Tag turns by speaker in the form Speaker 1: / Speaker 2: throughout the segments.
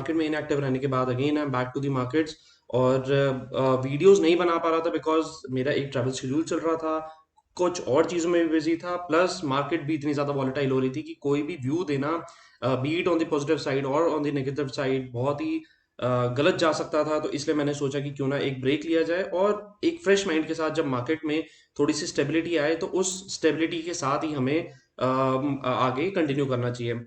Speaker 1: Market में inactive रहने के बाद again I am back to the markets. और वीडियोस नहीं बना पा रहा था बिकॉज मेरा एक ट्रैवल शेड्यूल चल रहा था, कुछ और चीज़ों में भी बिजी था, प्लस मार्केट भी इतनी ज़्यादा वॉलेटाइल हो रही थी कि कोई भी व्यू देना, be it on the positive side और ऑन द नेगेटिव साइड, बहुत ही गलत जा सकता था। तो इसलिए मैंने सोचा कि क्यों ना एक ब्रेक लिया जाए और एक फ्रेश माइंड के साथ जब मार्केट में थोड़ी सी स्टेबिलिटी आए तो उस स्टेबिलिटी के साथ ही हमें आगे कंटिन्यू करना चाहिए।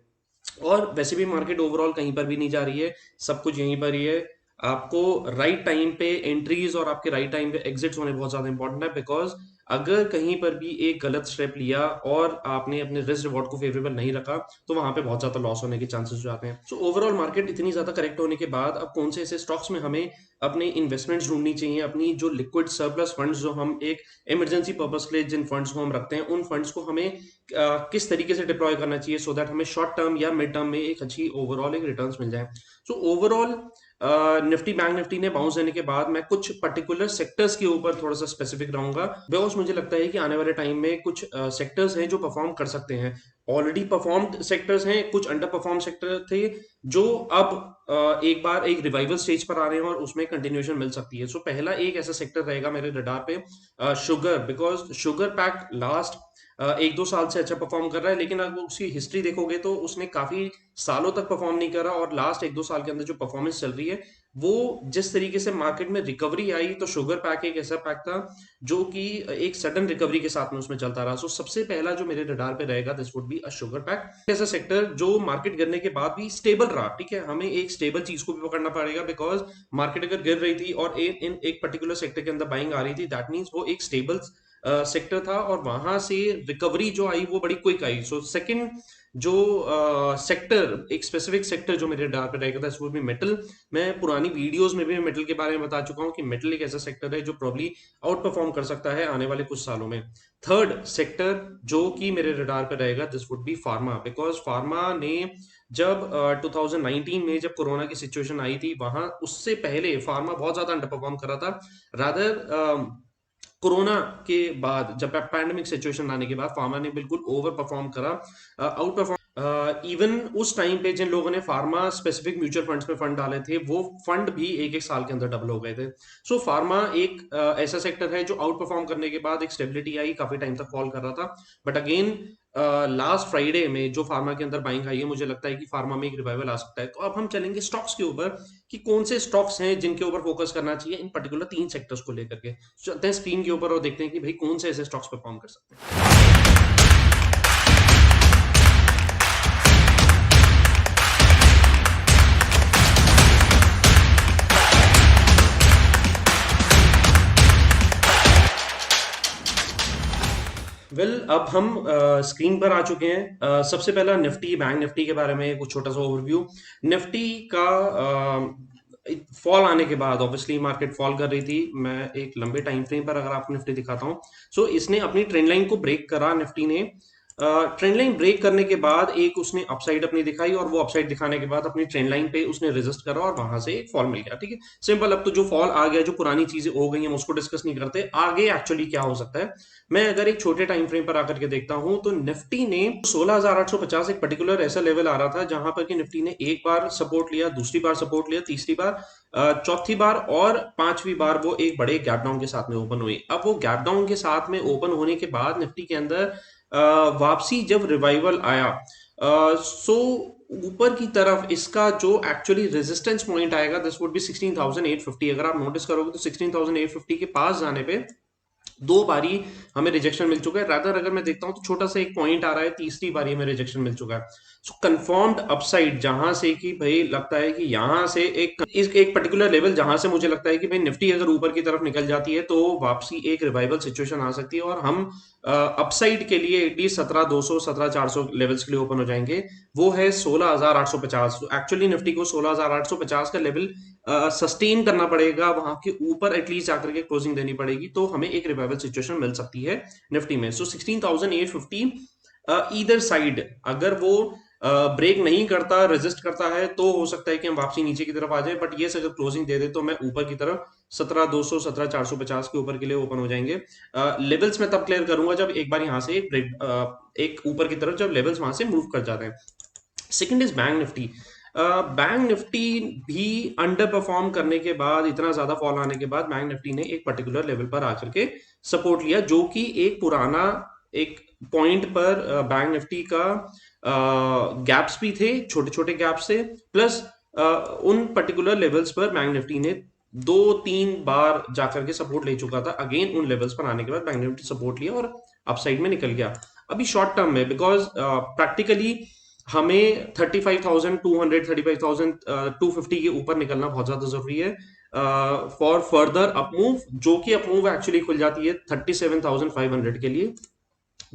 Speaker 1: और वैसे भी मार्केट ओवरऑल कहीं पर भी नहीं जा रही है, सब कुछ यहीं पर ही है। आपको राइट टाइम पे एंट्रीज और आपके राइट टाइम पे एग्जिट्स होने बहुत ज्यादा इंपॉर्टेंट है, बिकॉज अगर कहीं पर भी एक गलत स्टेप लिया और आपने अपने रिस्क रिवॉर्ड को फेवरेबल नहीं रखा तो वहां पे बहुत ज्यादा लॉस होने के चांसेस हो जाते हैं। सो ओवरऑल मार्केट इतनी ज्यादा करेक्ट होने के बाद अब कौन से ऐसे स्टॉक्स में हमें अपने इन्वेस्टमेंट्स ढूंढनी चाहिए, अपनी जो लिक्विड सरप्लस फंड्स जो हम एक इमरजेंसी पर्पस के लिए जिन फंड्स को हम रखते हैं उन फंड्स को हमें किस तरीके से डिप्लॉय करना चाहिए सो दैट हमें शॉर्ट टर्म या मिड टर्म में एक अच्छी ओवरऑल एक रिटर्न्स मिल जाए। So overall Nifty bank Nifty ने बाउंस देने के बाद मैं कुछ पर्टिकुलर सेक्टर्स के ऊपर थोड़ा सा स्पेसिफिक रहूंगा, बिकॉज मुझे लगता है कि आने वाले टाइम में कुछ सेक्टर्स हैं जो परफॉर्म कर सकते हैं। ऑलरेडी परफॉर्म्ड सेक्टर्स हैं, कुछ अंडर परफॉर्म सेक्टर थे जो अब एक बार एक रिवाइवल स्टेज पर आ रहे हैं और उसमें कंटिन्यूएशन मिल सकती है। सो पहला एक ऐसा सेक्टर रहेगा मेरे रडार पे sugar, because sugar pack last 1-2 साल से अच्छा परफॉर्म कर रहा है, लेकिन अगर उसकी हिस्ट्री देखोगे तो उसने काफी सालों तक परफॉर्म नहीं करा और लास्ट 1-2 साल के अंदर जो परफॉर्मेंस चल रही है वो जिस तरीके से मार्केट में रिकवरी आई, तो शुगर पैक एक ऐसा पैक था जो कि एक सडन रिकवरी के साथ में उसमें चलता रहा। सो सबसे पहला जो मेरे रडार पे रहेगा this would be a sugar pack, ऐसा सेक्टर जो मार्केट गिरने के बाद भी स्टेबल रहा। ठीक है, हमें एक स्टेबल चीज को भी पकड़ना पड़ेगा, बिकॉज मार्केट अगर गिर रही थी और इन एक पर्टिकुलर सेक्टर के अंदर बाइंग आ रही थी, दैट मीन्स वो एक स्टेबल सेक्टर था और वहां से रिकवरी जो आई वो बड़ी क्विक आई। सो सेकंड जो सेक्टर, एक स्पेसिफिक सेक्टर जो मेरे रडार पे रहेगा वो भी मेटल। मैं पुरानी वीडियोस में भी मेटल के बारे में बता चुका हूँ कि मेटल एक ऐसा सेक्टर है जो प्रॉब्ली आउट परफॉर्म कर सकता है आने वाले कुछ सालों में। थर्ड सेक्टर जो कि मेरे रडार पे रहेगा this would B pharma, because pharma ने जब 2019 में जब कोरोना की सिचुएशन आई थी वहां उससे पहले फार्मा बहुत ज्यादा अंडर परफॉर्म कर रहा था। रादर कोरोना के बाद जब पैंडेमिक सिचुएशन आने के बाद फार्मा ने बिल्कुल ओवर परफॉर्म करा, आउट परफॉर्म। इवन उस टाइम पे जिन लोगों ने फार्मा स्पेसिफिक म्यूचुअल फंड्स में फंड डाले थे वो फंड भी एक एक साल के अंदर डबल हो गए थे। सो फार्मा एक ऐसा सेक्टर है जो आउट परफॉर्म करने के बाद एक स्टेबिलिटी आई, काफी टाइम तक फॉल कर रहा था, बट अगेन लास्ट फ्राइडे में जो फार्मा के अंदर बाइंग आई है, मुझे लगता है कि फार्मा में एक रिवाइवल आ सकता है। तो अब हम चलेंगे स्टॉक्स के ऊपर कि कौन से स्टॉक्स हैं जिनके ऊपर फोकस करना चाहिए इन पर्टिकुलर 3 सेक्टर्स को लेकर के। चलते हैं स्क्रीन के ऊपर और देखते हैं कि भाई कौन से ऐसे स्टॉक्स परफॉर्म कर सकते हैं। अब हम स्क्रीन पर आ चुके हैं। सबसे पहला निफ्टी बैंक निफ्टी के बारे में कुछ छोटा सा ओवरव्यू। निफ्टी का फॉल आने के बाद ऑब्वियसली मार्केट फॉल कर रही थी। मैं एक लंबे टाइम फ्रेम पर अगर आपको निफ्टी दिखाता हूं, सो इसने अपनी ट्रेंड लाइन को ब्रेक करा निफ्टी ने। ट्रेंड लाइन ब्रेक करने के बाद एक उसने अपसाइड अपनी दिखाई और वो अपसाइड दिखाने के बाद अपनी ट्रेंड लाइन पे उसने रेजिस्ट करा और वहां से एक फॉल मिल गया। ठीक है, सिंपल। अब तो जो फॉल आ गया, जो पुरानी चीजें हो गई हम उसको डिस्कस नहीं करते, आगे एक्चुअली क्या हो सकता है। मैं अगर एक छोटे टाइम फ्रेम पर आकर के देखता हूं तो निफ्टी ने 16,850 एक पर्टिकुलर ऐसा लेवल आ रहा था जहां पर कि निफ्टी ने एक बार सपोर्ट लिया, दूसरी बार सपोर्ट लिया, तीसरी बार, चौथी बार और पांचवी बार वो एक बड़े गैप डाउन के साथ में ओपन हुई। अब वो गैप डाउन के साथ में ओपन होने के बाद निफ्टी के अंदर वापसी जब रिवाइवल आया, सो ऊपर की तरफ इसका जो एक्चुअली रेजिस्टेंस पॉइंट आएगा दिस वुड बी 16,850। अगर आप नोटिस करोगे तो 16,850 के पास जाने पे 2 बारी हमें रिजेक्शन मिल चुका है। रादर अगर मैं देखता हूं तो छोटा सा एक पॉइंट आ रहा है, तीसरी बारी हमें रिजेक्शन मिल चुका है। सो कंफर्म्ड अपसाइड जहां से कि भाई लगता है कि यहां से एक पर्टिकुलर लेवल जहां से मुझे लगता है कि भाई निफ्टी अगर ऊपर की तरफ निकल जाती है तो वापसी एक रिवाइवल सिचुएशन आ सकती है और हम अपसाइड के लिए एटलीस्ट 17,200 17,400 लेवल्स के लिए ओपन हो जाएंगे। वो है 16,850। एक्चुअली निफ्टी को 16,850 का लेवल सस्टेन करना पड़ेगा, वहां के ऊपर एटलीस्ट आकर के क्लोजिंग देनी पड़ेगी तो हमें एक रिवाइवल सिचुएशन मिल सकती है निफ्टी में। सो 16,850 ईदर साइड अगर वो ब्रेक नहीं करता, रेजिस्ट करता है तो हो सकता है कि हम वापसी नीचे की तरफ आ जाए, बट ये अगर क्लोजिंग दे दे तो मैं ऊपर की तरफ 17,200 17,450 के ऊपर के लिए ओपन हो जाएंगे। लेवल्स में तब क्लियर करूंगा जब एक बार यहां से एक ऊपर की तरफ जब लेवल्स वहां से मूव कर जाते हैं। Second is bank Nifty. Bank Nifty भी अंडर परफॉर्म करने के बाद, इतना ज्यादा फॉल आने के बाद, बैंक निफ्टी ने एक पर्टिकुलर लेवल पर आकर के सपोर्ट लिया, जो कि एक पुराना एक पॉइंट पर बैंक निफ्टी का गैप्स भी थे, छोटे छोटे गैप्स थे, प्लस उन पर्टिकुलर लेवल्स पर बैंक निफ्टी ने 2-3 बार जाकर के सपोर्ट ले चुका था। अगेन उन लेवल्स पर आने के बाद बैंक निफ्टी सपोर्ट लिया और अपसाइड में निकल गया। अभी शॉर्ट टर्म में बिकॉज प्रैक्टिकली हमें 35,200 35,250 के ऊपर निकलना बहुत ज्यादा जरूरी है फॉर फर्दर अपमूव, जो कि अपमूव एक्चुअली खुल जाती है 37,500 के लिए।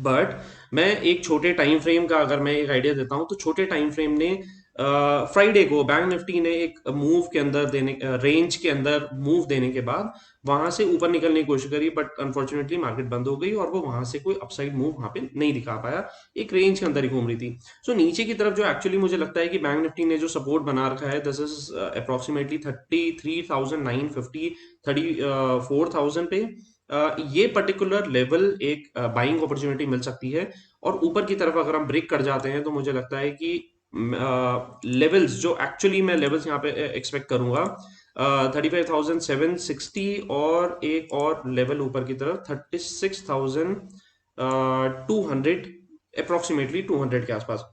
Speaker 1: बट मैं एक छोटे टाइम फ्रेम का अगर मैं एक आइडिया देता हूं, तो छोटे टाइम फ्रेम ने फ्राइडे को बैंक निफ्टी ने एक मूव के अंदर देने, रेंज के अंदर मूव देने के बाद वहां से ऊपर निकलने की कोशिश करी, बट अनफॉर्चुनेटली मार्केट बंद हो गई और वो वहां से कोई अपसाइड मूव वहां पे नहीं दिखा पाया, एक रेंज के अंदर ही घूम रही थी। सो नीचे की तरफ जो एक्चुअली मुझे लगता है कि बैंक निफ्टी ने जो सपोर्ट बना रखा है, दिस इज अप्रोक्सीमेटली 33,950 34,000 पे ये पर्टिकुलर लेवल एक बाइंग अपॉर्चुनिटी मिल सकती है। और ऊपर की तरफ अगर हम ब्रेक कर जाते हैं तो मुझे लगता है कि लेवल्स जो एक्चुअली मैं लेवल्स यहाँ पे एक्सपेक्ट करूंगा 35,760 और एक और लेवल ऊपर की तरफ 36,200, अप्रोक्सीमेटली 200 के आसपास।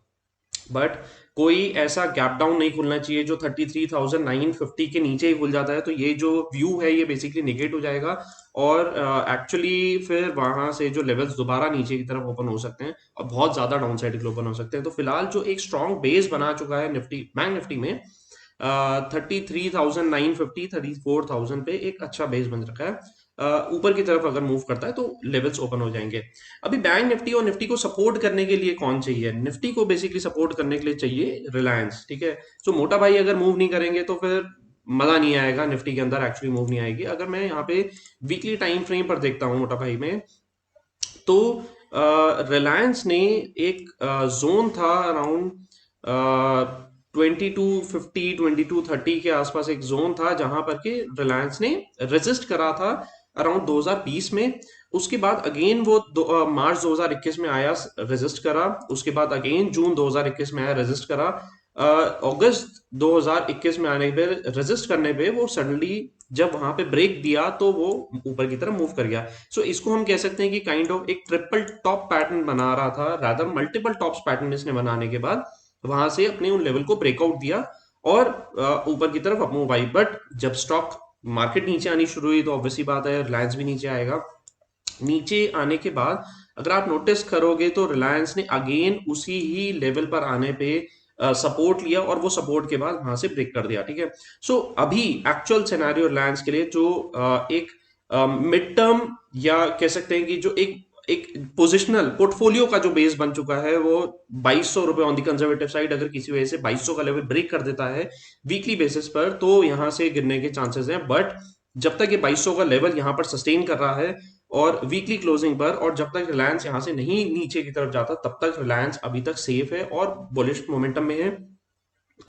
Speaker 1: बट कोई ऐसा गैप डाउन नहीं खुलना चाहिए जो 33,950 के नीचे ही खुल जाता है, तो ये जो व्यू है ये बेसिकली निगेट हो जाएगा और एक्चुअली फिर वहां से जो लेवल्स दोबारा नीचे की तरफ ओपन हो सकते हैं और बहुत ज्यादा डाउन साइड ओपन हो सकते हैं। तो फिलहाल जो एक स्ट्रॉन्ग बेस बना चुका है निफ्टी, बैंक निफ्टी में 33,950 34,000 पे एक अच्छा बेस बन रखा है। ऊपर की तरफ अगर मूव करता है तो लेवल्स ओपन हो जाएंगे। अभी बैंक निफ्टी और निफ्टी को सपोर्ट करने के लिए कौन चाहिए? निफ्टी को बेसिकली सपोर्ट करने के लिए चाहिए रिलायंस, ठीक है। सो मोटा भाई अगर मूव नहीं करेंगे तो फिर मजा नहीं आएगा, निफ्टी के अंदर एक्चुअली मूव नहीं आएगी। अगर मैं यहाँ पे वीकली टाइम फ्रेम पर देखता हूँ मोटा भाई में, तो रिलायंस ने एक जोन था अराउंड 2250 2230 के आसपास, एक जोन था जहां पर के रिलायंस ने रेजिस्ट करा था अराउंड 2020 में। उसके बाद अगेन वो मार्च 2021 में आया, रेजिस्ट करा। उसके बाद अगेन जून 2021 में आया, रेजिस्ट करा। अगस्त 2021 में आने पे, रेजिस्ट करने पे वो सडनली जब वहां पे ब्रेक दिया तो वो ऊपर की तरफ मूव कर गया। सो इसको हम कह सकते हैं कि काइंड ऑफ एक ट्रिपल टॉप पैटर्न बना रहा था, रादर मल्टीपल टॉप्स पैटर्न इसने बनाने के बाद वहां से अपने उन लेवल को ब्रेकआउट दिया और ऊपर की तरफ अपमूव आई। बट जब स्टॉक मार्केट नीचे आनी शुरू हुई तो ऑब्वियसली बात है रिलायंस भी नीचे आएगा। नीचे आने के बाद अगर आप नोटिस करोगे तो रिलायंस ने अगेन उसी ही लेवल पर आने पे सपोर्ट लिया और वो सपोर्ट के बाद वहां से ब्रेक कर दिया, ठीक है। सो अभी एक्चुअल सिनेरियो रिलायंस के लिए जो एक मिड टर्म या कह सकते हैं कि जो एक एक पोजिशनल पोर्टफोलियो का जो बेस बन चुका है वो 2200 रुपए ऑन दी कंजर्वेटिव साइड, अगर किसी वजह से 2200 का लेवल ब्रेक कर देता है वीकली बेसिस पर तो यहां से गिरने के चांसेस हैं। बट जब तक ये 2200 का लेवल यहां पर सस्टेन कर रहा है और वीकली क्लोजिंग पर, और जब तक रिलायंस यहां से नहीं नीचे की तरफ जाता, तब तक रिलायंस अभी तक सेफ है और बुलिश मोमेंटम में है।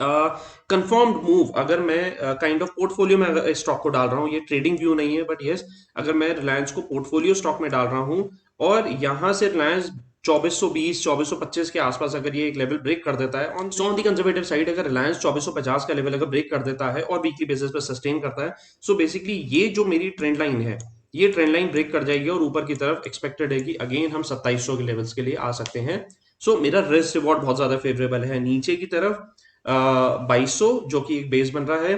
Speaker 1: कंफर्म्ड मूव अगर मैं काइंड ऑफ पोर्टफोलियो में अगर स्टॉक को डाल रहा हूँ, ये ट्रेडिंग व्यू नहीं है, बट यस अगर मैं रिलायंस को पोर्टफोलियो स्टॉक में डाल रहा हूँ और यहां से रिलायंस 2420 2425 के आसपास अगर ये एक लेवल ब्रेक कर देता है ऑन दी कंजर्वेटिव साइड, अगर रिलायंस 2450 का लेवल अगर ब्रेक कर देता है और वीकली बेसिस पर सस्टेन करता है, सो बेसिकली ये जो मेरी ट्रेंड लाइन है ये ट्रेंड लाइन ब्रेक कर जाएगी और ऊपर की तरफ एक्सपेक्टेड है कि अगेन हम 2700 के लेवल्स के लिए आ सकते हैं। सो मेरा रिस्क रिवॉर्ड बहुत ज्यादा फेवरेबल है। नीचे की तरफ 2200 जो कि एक बेस बन रहा है,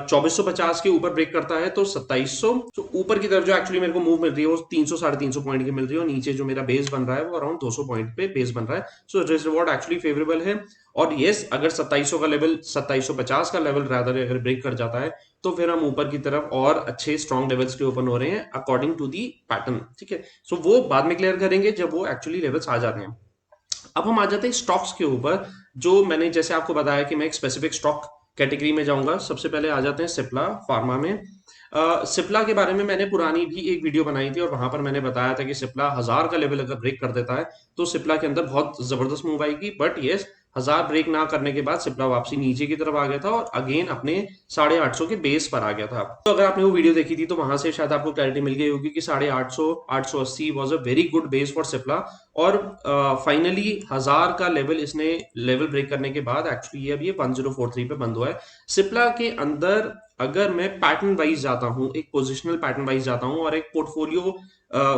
Speaker 1: 2450 के ऊपर ब्रेक करता है तो 2700। तो ऊपर की तरफ जो एक्चुअली मेरे को मूव मिल रही है वो 300 350 पॉइंट की मिल रही है और नीचे जो मेरा बेस बन रहा है वो अराउंड 200 पॉइंट पे बेस बन रहा है। So risk reward actually favourable है। और यस अगर 2700 का लेवल 2750 का लेवल रादर अगर ब्रेक कर जाता है तो फिर हम ऊपर की तरफ और अच्छे स्ट्रॉन्ग लेवल्स के ओपन हो रहे हैं अकॉर्डिंग टू दी पैटर्न, ठीक है। सो वो बाद में क्लियर करेंगे जब वो एक्चुअली लेवल्स आ जाते हैं। अब हम आ जाते हैं स्टॉक्स के ऊपर, जो मैंने जैसे आपको बताया कि मैं एक स्पेसिफिक स्टॉक कैटेगरी में जाऊंगा। सबसे पहले आ जाते हैं सिप्ला फार्मा में। सिप्ला के बारे में मैंने पुरानी भी एक वीडियो बनाई थी और वहां पर मैंने बताया था कि सिप्ला 1000 का लेवल अगर ब्रेक कर देता है तो सिप्ला के अंदर बहुत जबरदस्त मूव आएगी। बट यस 1000 ब्रेक ना करने के बाद सिप्ला वापसी नीचे की तरफ आ गया था और अगेन अपने 850 के बेस पर आ गया था। तो अगर आपने वो वीडियो देखी थी तो वहां से शायद आपको क्लैरिटी मिल गई होगी कि 850 880 was a very good base for Cipla. और फाइनली 1000 का लेवल इसने लेवल ब्रेक करने के बाद एक्चुअली ये अभी 1043 पे बंद हुआ है। सिप्ला के अंदर अगर मैं पैटर्न वाइज जाता हूँ, एक पोजिशनल पैटर्न वाइज जाता हूँ और एक पोर्टफोलियो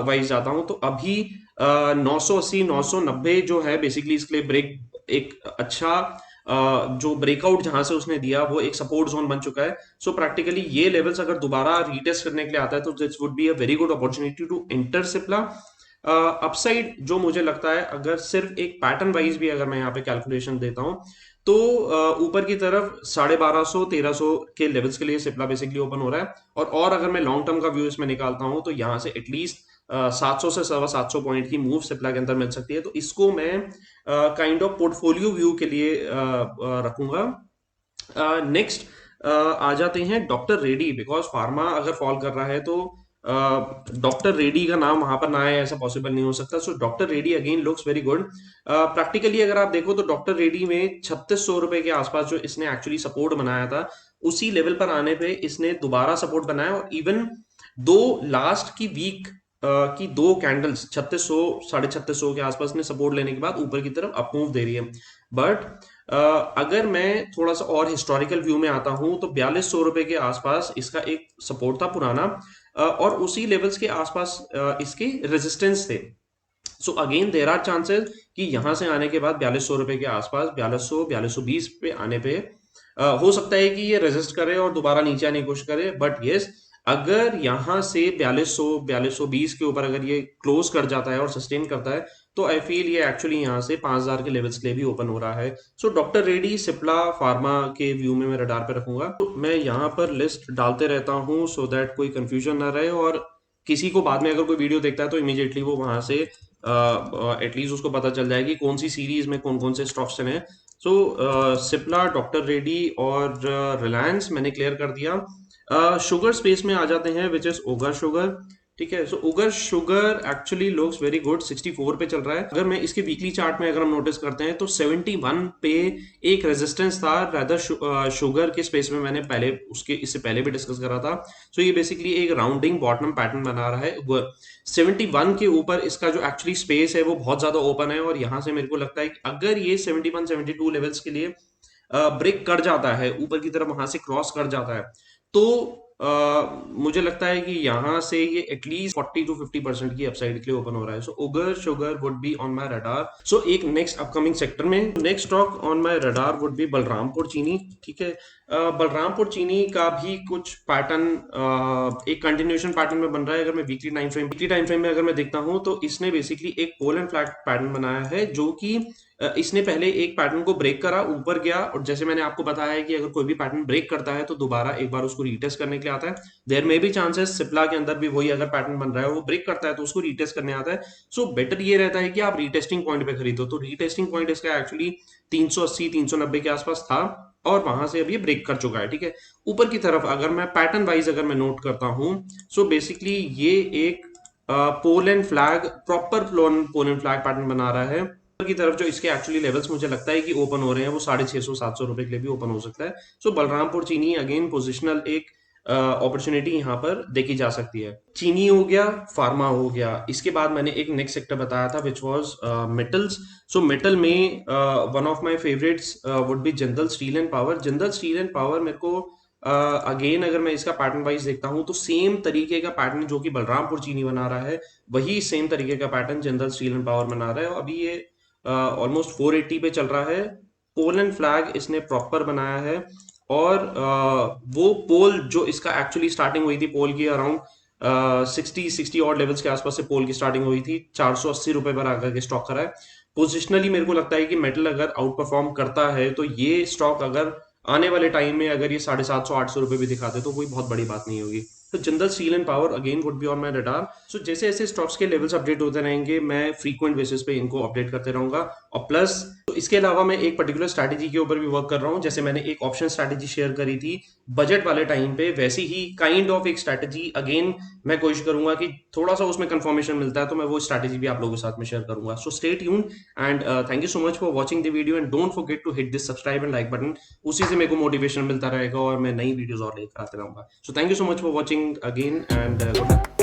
Speaker 1: वाइज जाता हूँ, तो अभी 980 990 जो है बेसिकली इसके लिए ब्रेक एक अच्छा जो ब्रेकआउट जहां से उसने दिया वो एक सपोर्ट जोन बन चुका है। सो प्रैक्टिकली ये लेवल्स अगर दोबारा रीटेस्ट करने के लिए आता है तो this would be a very good opportunity to enter Cipla. Upside जो मुझे लगता है, अगर सिर्फ एक पैटर्न वाइज भी अगर मैं यहाँ पे कैलकुलेशन देता हूँ तो ऊपर की तरफ 1250 1300 के लेवल्स के लिए सिप्ला बेसिकली ओपन हो रहा है। और अगर मैं लॉन्ग टर्म का व्यू इसमें निकालता हूँ तो यहाँ से एटलीस्ट 700 से 750 पॉइंट की मूव सिप्ला के अंदर मिल सकती है। तो इसको मैं काइंड ऑफ पोर्टफोलियो व्यू के लिए रखूंगा। नेक्स्ट आ जाते हैं डॉक्टर रेडी, बिकॉज फार्मा अगर फॉल कर रहा है तो डॉक्टर रेडी का नाम वहां पर ना आए ऐसा पॉसिबल नहीं हो सकता। So doctor ready again looks very good. Practically अगर आप देखो तो डॉक्टर रेडी में 3600 रुपए के आसपास जो इसने एक्चुअली सपोर्ट बनाया था, उसी लेवल पर आने पे इसने दोबारा सपोर्ट बनाया और इवन दो लास्ट की वीक की दो कैंडल्स 3600 3650 के आसपास ने सपोर्ट लेने के बाद ऊपर की तरफ अप मूव दे रही है। बट अगर मैं थोड़ा सा और हिस्टोरिकल व्यू में आता हूं तो 4200 रुपए के आसपास इसका एक सपोर्ट था पुराना, और उसी लेवल्स के आसपास इसके रेजिस्टेंस थे। So again there are chances कि यहां से आने के बाद 4200 रुपए के आसपास 4200 पे आने पे हो सकता है कि ये रेजिस्ट करे और दोबारा नीचे आने की कोशिश करे। बट यस, अगर यहां से 4220 के ऊपर अगर ये क्लोज कर जाता है और सस्टेन करता है तो आई फील ये एक्चुअली यहाँ से 5000 के लेवल्स के लिए भी ओपन हो रहा है। So doctor ready Cipla pharma के व्यू में मैं रडार पे रखूंगा। तो मैं यहाँ पर लिस्ट डालते रहता हूँ सो दैट कोई कंफ्यूजन ना रहे और किसी को बाद में अगर कोई वीडियो देखता है तो इमीडिएटली वो वहां से एटलीस्ट उसको पता चल जाए कि कौन सी सीरीज में कौन कौन से स्टॉक्स हैं। सो सिप्ला, डॉक्टर रेडी और रिलायंस मैंने क्लियर कर दिया। शुगर स्पेस में आ जाते हैं विच इज ओगर शुगर। ठीक है, so Ugar sugar actually looks very good, 64 पे चल रहा है। अगर मैं इसके वीकली चार्ट में अगर हम नोटिस करते हैं तो 71 पे एक रेजिस्टेंस था रादर शुगर के स्पेस में, मैंने पहले उसके इससे पहले भी डिस्कस करा था। सो ये बेसिकली एक राउंडिंग बॉटम पैटर्न बना रहा है। 71 के ऊपर इसका जो एक्चुअली स्पेस है वो बहुत ज्यादा ओपन है और यहाँ से मेरे को लगता है कि अगर ये 71 72 लेवल्स के लिए ब्रेक कर जाता है, ऊपर की तरफ वहां से क्रॉस कर जाता है, तो मुझे लगता है कि यहाँ से ये एटलीस्ट 40 to 50% की अपसाइड के लिए ओपन हो रहा है। So Ugar sugar would be on my radar. So एक नेक्स्ट अपकमिंग सेक्टर में next stock on my radar would be Balrampur Chini. ठीक है, बलरामपुर चीनी का भी कुछ पैटर्न एक कंटिन्यूएशन पैटर्न में बन रहा है। अगर मैं वीकली टाइम फ्रेम में अगर मैं देखता हूँ तो इसने बेसिकली एक पोल एंड फ्लैग पैटर्न बनाया है, जो कि इसने पहले एक पैटर्न को ब्रेक करा, ऊपर गया, और जैसे मैंने आपको बताया है कि अगर कोई भी पैटर्न ब्रेक करता है तो दोबारा एक बार उसको रीटेस्ट करने के लिए आता है। देयर में भी चांसेस सिप्ला के अंदर भी वही अगर पैटर्न बन रहा है, वो ब्रेक करता है तो उसको रीटेस्ट करने आता है। सो बेटर ये रहता है कि आप रीटेस्टिंग पॉइंट पे खरीदो। तो रीटेस्टिंग पॉइंट इसका एक्चुअली 380 390 के आसपास था और वहां से अभी ब्रेक कर चुका है। ठीक है, ऊपर की तरफ अगर मैं पैटर्न वाइज अगर मैं नोट करता हूं, सो बेसिकली ये एक pole and flag, proper pole and flag pattern बना रहा है। की तरफ जो इसके एक्चुअली लेवल्स मुझे लगता है कि ओपन हो रहे हैं वो 650 700 रुपए के लिए भी ओपन हो सकता है। सो बलरामपुर चीनी अगेन पोजिशनल एक अपॉर्चुनिटी यहाँ पर देखी जा सकती है। चीनी हो गया, फार्मा हो गया, इसके बाद मैंने एक नेक्स्ट सेक्टर बताया था which was metals. So metal में one of my favourites would be Jindal steel and power. Jindal steel and power मेरे को अगेन अगर मैं इसका पैटर्न वाइज देखता हूँ तो सेम तरीके का पैटर्न जो कि बलरामपुर चीनी बना रहा है, वही सेम तरीके का pattern Jindal steel and power बना रहा है। अभी ये ऑलमोस्ट 480 पे चल रहा है। पोल एंड फ्लैग इसने प्रॉपर बनाया है और वो पोल जो इसका एक्चुअली स्टार्टिंग हुई थी, पोल की अराउंड 60 और लेवल्स के आसपास से पोल की स्टार्टिंग हुई थी, 480 रुपए पर आकर के स्टॉक करा है। पोजिशनली मेरे को लगता है कि मेटल अगर आउट परफॉर्म करता है तो ये स्टॉक अगर आने वाले टाइम में अगर ये 750 800 रुपए भी दिखाते तो कोई बहुत बड़ी बात नहीं होगी। तो Jindal steel and power again would be on my radar. So जैसे जैसे स्टॉक्स के लेवल्स अपडेट होते रहेंगे मैं फ्रीक्वेंट बेसिस पे इनको अपडेट करते रहूंगा। और प्लस तो इसके अलावा मैं एक पर्टिकुलर स्ट्रैटेजी के ऊपर भी वर्क कर रहा हूँ। जैसे मैंने एक ऑप्शन स्ट्रैटेजी शेयर करी थी बजट वाले टाइम पे, वैसी ही काइंड ऑफ एक स्ट्रैटेजी अगेन मैं कोशिश करूंगा कि थोड़ा सा उसमें कंफर्मेशन मिलता है तो मैं वो स्ट्रैटेजी भी आप लोगों के साथ में शेयर करूंगा। So stay tune and thank you so much for watching the video and don't forget to hit this subscribe and like button. उसी से मेरे को मोटिवेशन मिलता रहेगा और मैं नई वीडियोस और लेकर आते रहूंगा। So thank you so much for watching again and good luck.